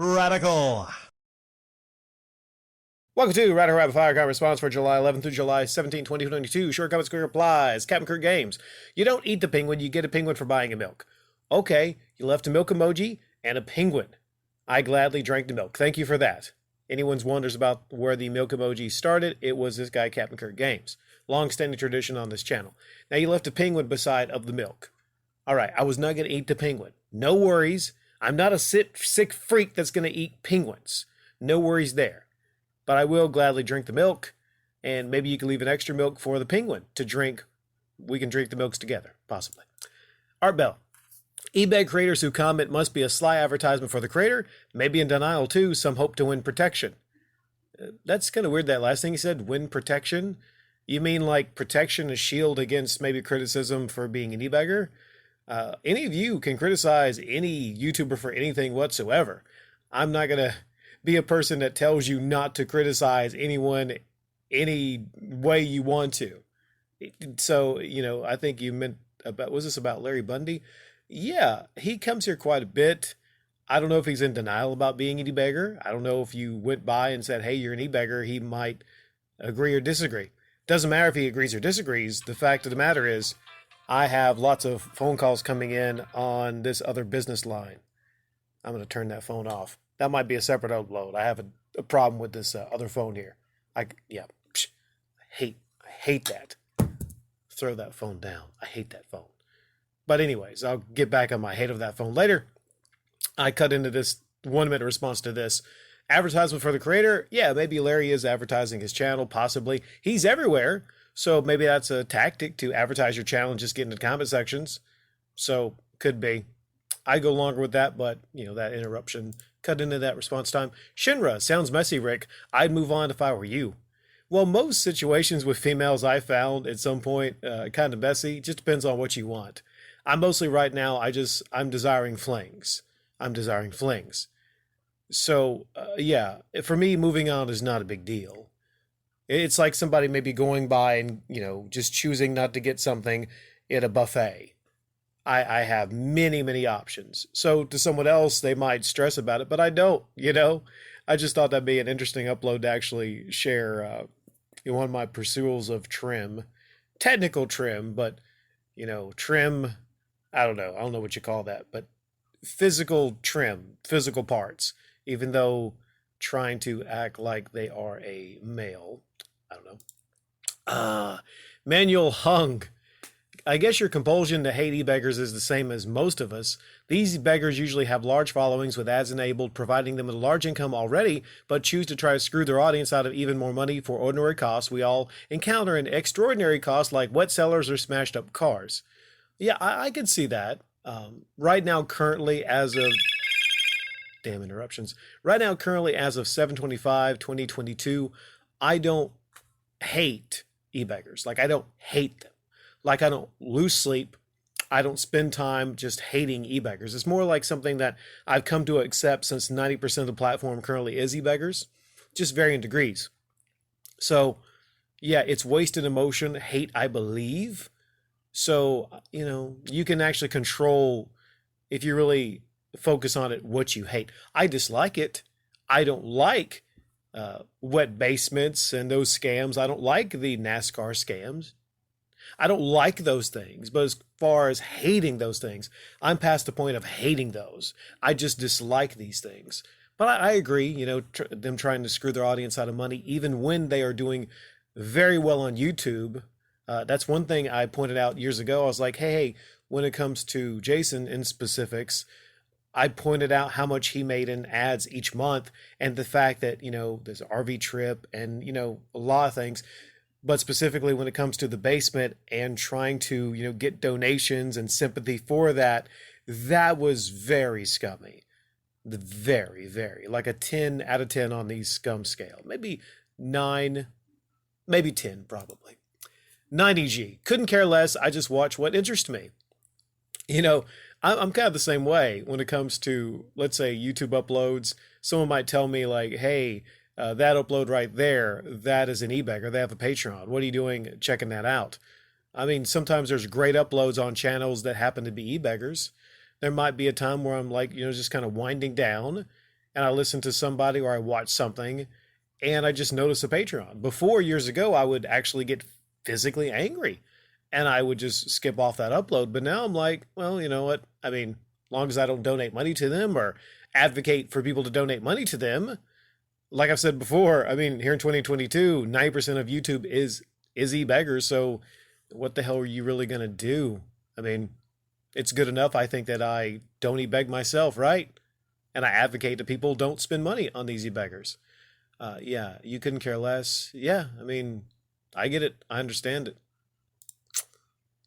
Radical. Welcome to Radical Rapid Fire Comment Response for July 11th through July 17, 2022. Short comments, quick replies. Captain Kirk Games. You don't eat the penguin, you get a penguin for buying a milk. Okay, you left a milk emoji and a penguin. I gladly drank the milk. Thank you for that. Anyone's wonders about where the milk emoji started, it was this guy, Captain Kirk Games. Long-standing tradition on this channel. Now you left a penguin beside of the milk. All right, I was not going to eat the penguin. No worries. I'm not a sick freak that's going to eat penguins. No worries there. But I will gladly drink the milk, and maybe you can leave an extra milk for the penguin to drink. We can drink the milks together, possibly. Art Bell. eBay creators who comment must be a sly advertisement for the creator. Maybe in denial, too. Some hope to win protection. That's kind of weird, that last thing he said, win protection. You mean like protection, a shield against maybe criticism for being an e-bagger? Any of you can criticize any YouTuber for anything whatsoever. I'm not going to be a person that tells you not to criticize anyone any way you want to. So, I think you meant about, was this about Larry Bundy? Yeah, he comes here quite a bit. I don't know if he's in denial about being an e-bagger. I don't know if you went by and said, hey, you're an e-bagger. He might agree or disagree. Doesn't matter if he agrees or disagrees. The fact of the matter is, I have lots of phone calls coming in on this other business line. I'm going to turn that phone off. That might be a separate upload. I have a problem with this other phone here. I hate that. Throw that phone down. I hate that phone. But anyways, I'll get back on my hate of that phone later. I cut into this 1 minute response to this. Advertisement for the creator? Yeah, maybe Larry is advertising his channel, possibly. He's everywhere. So maybe that's a tactic to advertise your channel and just get into the comment sections. So could be. I go longer with that, but that interruption cut into that response time. Shinra, sounds messy, Rick. I'd move on if I were you. Well, most situations with females I found at some point kind of messy. Just depends on what you want. I'm mostly right now, I'm desiring flings. I'm desiring flings. So yeah, for me, moving on is not a big deal. It's like somebody maybe going by and, just choosing not to get something at a buffet. I have many, many options. So to someone else, they might stress about it, but I don't, I just thought that'd be an interesting upload to actually share one of my pursuits of trim. Technical trim, but, trim, I don't know what you call that, but physical trim, physical parts, even though trying to act like they are a male. I don't know. Manuel Hung. I guess your compulsion to hate e-beggars is the same as most of us. These beggars usually have large followings with ads enabled, providing them with a large income already, but choose to try to screw their audience out of even more money for ordinary costs. We all encounter an extraordinary cost like wet cellars or smashed up cars. Yeah, I can see that. Right now, currently, as of... Damn interruptions. Right now, currently, as of 7/25/2022, I don't hate e-beggars. Like, I don't hate them. Like, I don't lose sleep. I don't spend time just hating e-beggars. It's more like something that I've come to accept since 90% of the platform currently is e-beggars, just varying degrees. So, yeah, it's wasted emotion, hate, I believe. So, you can actually control, if you really focus on it, what you hate. I dislike it. I don't like wet basements and those scams. I don't like the NASCAR scams. I don't like those things, but as far as hating those things, I'm past the point of hating those. I just dislike these things. But I agree, them trying to screw their audience out of money, even when they are doing very well on YouTube. That's one thing I pointed out years ago. I was like, hey, when it comes to Jason in specifics, I pointed out how much he made in ads each month and the fact that, there's an RV trip and, a lot of things. But specifically when it comes to the basement and trying to, get donations and sympathy for that, that was very scummy. Very, very. Like a 10 out of 10 on the scum scale. Maybe 9, maybe 10 probably. 90G. Couldn't care less. I just watch what interests me. I'm kind of the same way when it comes to, let's say, YouTube uploads. Someone might tell me like, hey, that upload right there, that is an e-beggar. They have a Patreon. What are you doing checking that out? I mean, sometimes there's great uploads on channels that happen to be e-beggars. There might be a time where I'm like, just kind of winding down and I listen to somebody or I watch something and I just notice a Patreon. Before, years ago, I would actually get physically angry and I would just skip off that upload. But now I'm like, well, you know what? I mean, as long as I don't donate money to them or advocate for people to donate money to them, like I've said before, I mean, here in 2022, 90% of YouTube is e-beggars. So what the hell are you really going to do? I mean, it's good enough, I think, that I don't e-beg myself, right? And I advocate that people don't spend money on these e-beggars. Yeah, you couldn't care less. Yeah, I mean, I get it. I understand it.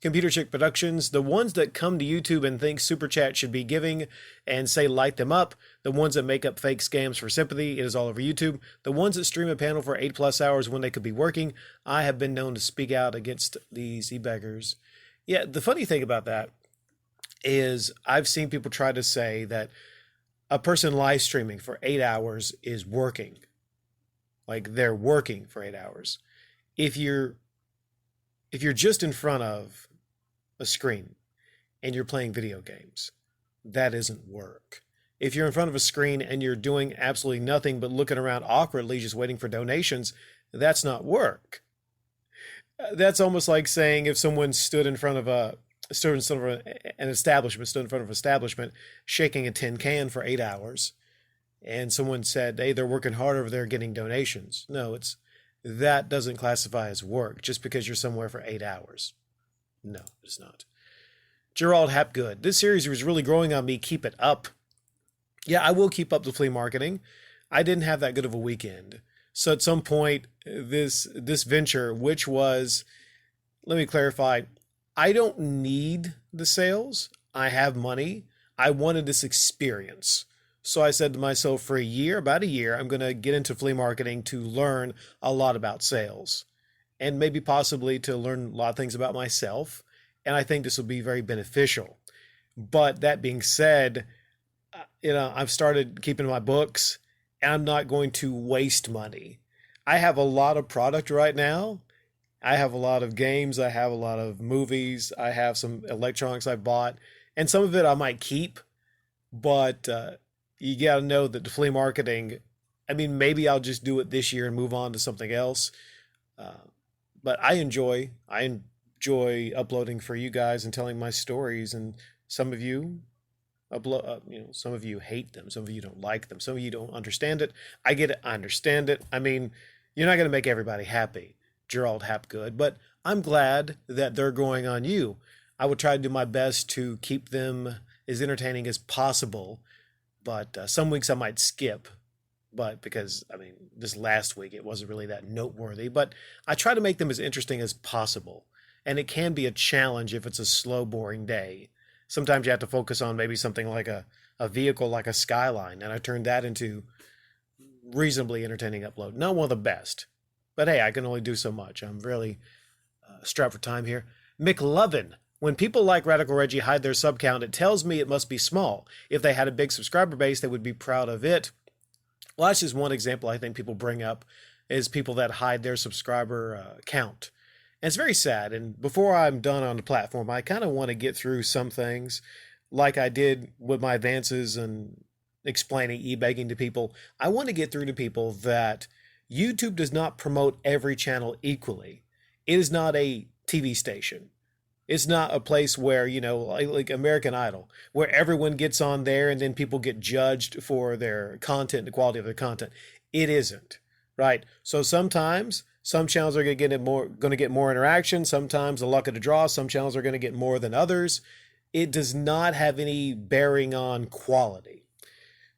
Computer Chick Productions, the ones that come to YouTube and think Super Chat should be giving and say light them up, the ones that make up fake scams for sympathy, it is all over YouTube, the ones that stream a panel for 8+ hours when they could be working, I have been known to speak out against these e-beggars. Yeah, the funny thing about that is I've seen people try to say that a person live streaming for 8 hours is working. Like they're working for 8 hours. If you're just in front of a screen and you're playing video games, that isn't work. If you're in front of a screen and you're doing absolutely nothing but looking around awkwardly just waiting for donations, that's not work. That's almost like saying if someone stood in front of an establishment shaking a tin can for 8 hours and someone said, hey, they're working hard over there getting donations. No, that doesn't classify as work just because you're somewhere for 8 hours. No, it's not. Gerald Hapgood, this series was really growing on me. Keep it up. Yeah, I will keep up the flea marketing. I didn't have that good of a weekend. So at some point, this venture, which was, let me clarify, I don't need the sales. I have money. I wanted this experience. So I said to myself, for about a year, I'm going to get into flea marketing to learn a lot about sales and maybe possibly to learn a lot of things about myself. And I think this will be very beneficial. But that being said, I've started keeping my books and I'm not going to waste money. I have a lot of product right now. I have a lot of games. I have a lot of movies. I have some electronics I bought and some of it I might keep, but, you got to know that the flea marketing, I mean, maybe I'll just do it this year and move on to something else. But I enjoy uploading for you guys and telling my stories. And some of you some of you hate them. Some of you don't like them. Some of you don't understand it. I get it. I understand it. I mean, you're not going to make everybody happy, Gerald Hapgood, but I'm glad that they're going on you. I would try to do my best to keep them as entertaining as possible. But some weeks I might skip, but because, I mean, this last week it wasn't really that noteworthy. But I try to make them as interesting as possible. And it can be a challenge if it's a slow, boring day. Sometimes you have to focus on maybe something like a vehicle like a Skyline. And I turned that into reasonably entertaining upload. Not one of the best. But hey, I can only do so much. I'm really strapped for time here. McLovin. When people like Radical Reggie hide their sub count, it tells me it must be small. If they had a big subscriber base, they would be proud of it. Well, that's just one example I think people bring up is people that hide their subscriber count. And it's very sad. And before I'm done on the platform, I kind of want to get through some things like I did with my advances and explaining e-begging to people. I want to get through to people that YouTube does not promote every channel equally. It is not a TV station. It's not a place where, like American Idol, where everyone gets on there and then people get judged for their content, the quality of their content. It isn't, right? So sometimes some channels are going to get more interaction. Sometimes the luck of the draw. Some channels are going to get more than others. It does not have any bearing on quality.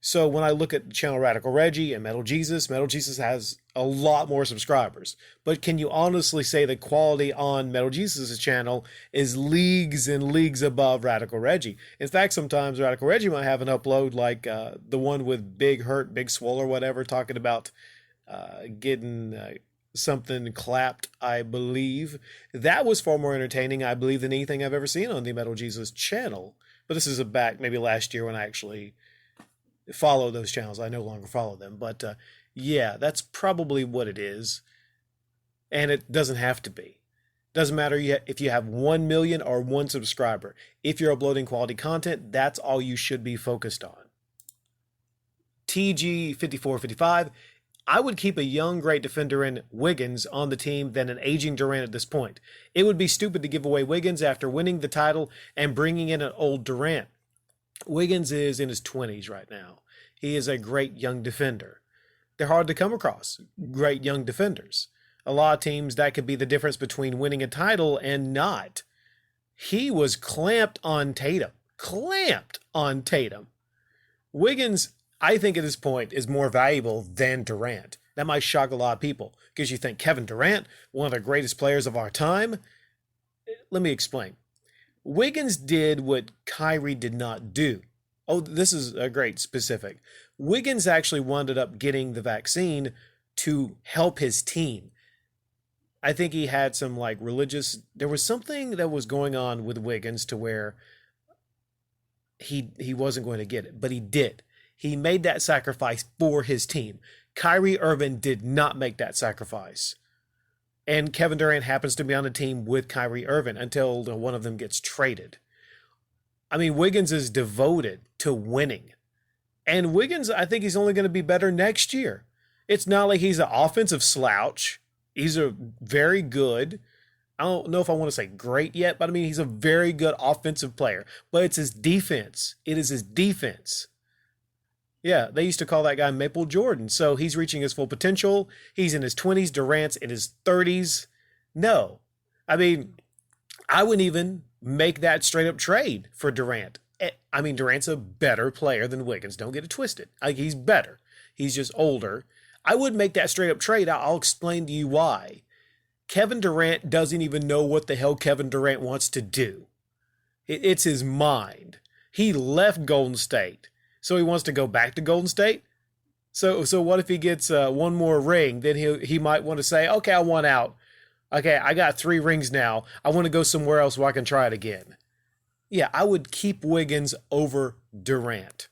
So when I look at the channel Radical Reggie and Metal Jesus has a lot more subscribers. But can you honestly say the quality on Metal Jesus' channel is leagues and leagues above Radical Reggie? In fact, sometimes Radical Reggie might have an upload like the one with Big Hurt, Big Swole or whatever, talking about getting something clapped, I believe. That was far more entertaining, I believe, than anything I've ever seen on the Metal Jesus channel. But this is back maybe last year when I actually follow those channels. I no longer follow them, but yeah, that's probably what it is. And it doesn't have to be. Doesn't matter if you have 1 million or 1 subscriber. If you're uploading quality content, that's all you should be focused on. TG5455, I would keep a young, great defender in Wiggins on the team than an aging Durant at this point. It would be stupid to give away Wiggins after winning the title and bringing in an old Durant. Wiggins is in his 20s right now. He is a great young defender. They're hard to come across, great young defenders. A lot of teams, that could be the difference between winning a title and not. He was clamped on Tatum. Clamped on Tatum. Wiggins, I think at this point, is more valuable than Durant. That might shock a lot of people because you think Kevin Durant, one of the greatest players of our time. Let me explain. Wiggins did what Kyrie did not do. Oh, this is a great specific. Wiggins actually wound up getting the vaccine to help his team. I think he had some like religious, there was something that was going on with Wiggins to where he wasn't going to get it, but he did. He made that sacrifice for his team. Kyrie Irving did not make that sacrifice. And Kevin Durant happens to be on a team with Kyrie Irving until one of them gets traded. I mean, Wiggins is devoted to winning. And Wiggins, I think he's only going to be better next year. It's not like he's an offensive slouch. He's a very good, I don't know if I want to say great yet, but I mean, he's a very good offensive player. But it's his defense. It is his defense. Yeah, they used to call that guy Maple Jordan. So he's reaching his full potential. He's in his 20s. Durant's in his 30s. No. I mean, I wouldn't even make that straight up trade for Durant. I mean, Durant's a better player than Wiggins. Don't get it twisted. Like, he's better. He's just older. I wouldn't make that straight up trade. I'll explain to you why. Kevin Durant doesn't even know what the hell Kevin Durant wants to do. It's his mind. He left Golden State. So he wants to go back to Golden State? So what if he gets one more ring? Then he might want to say, okay, I want out. Okay, I got 3 rings now. I want to go somewhere else where I can try it again. Yeah, I would keep Wiggins over Durant.